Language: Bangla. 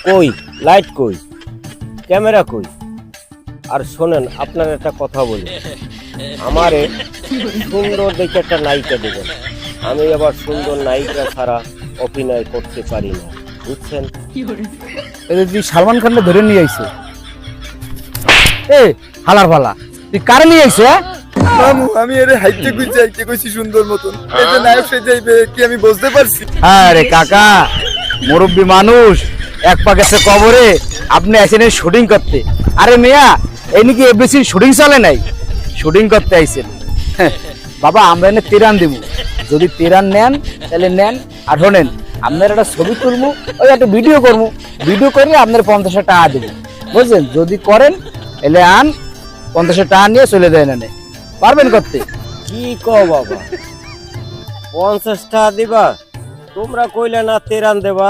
কই লাইট কই ক্যামেরা কই? আর শোনেন, আপনার একটা কথা বলি, আমারে সুন্দর দেখে একটা নায়িকা দেবেন। আমি আবার সুন্দর নায়িকা ছাড়া অভিনয় করতে পারি না, বুঝছেন? এদের তুই সালমান খানকে ধরে নিয়ে আইছে। এ হালার ফালা, তুই কারে নিয়ে আইছে? মামু আমি এর হাইটে কইছি সুন্দর মতন, এই যে নায়ক সে যাইবে কি আমি বুঝতে পারছি? আরে কাকা, মুরব্বী মানুষ, এক পা গেছে কবরে, আপনি আইছেন শুটিং করতে। আরে মিয়া, এই নাকি এফডিসির শুটিং চলে নাই, শুটিং করতে আইছেন। হ্যাঁ, বাবা আমরা এনে তেরান দিব, যদি তেরান নেন তাহলে নেন। আর শোনেন, আপনার একটা ছবি তুলবো, ওই একটা ভিডিও করবো, ভিডিও করে আপনার 50 টাকা দেবো, বুঝলেন? যদি করেন এলে আন, 50 টাকা নিয়ে চলে যায় না, পারবেন করতে? কি কও বাবা, 50 টাকা দিবা? তোমরা কইলে না 13 দেবা।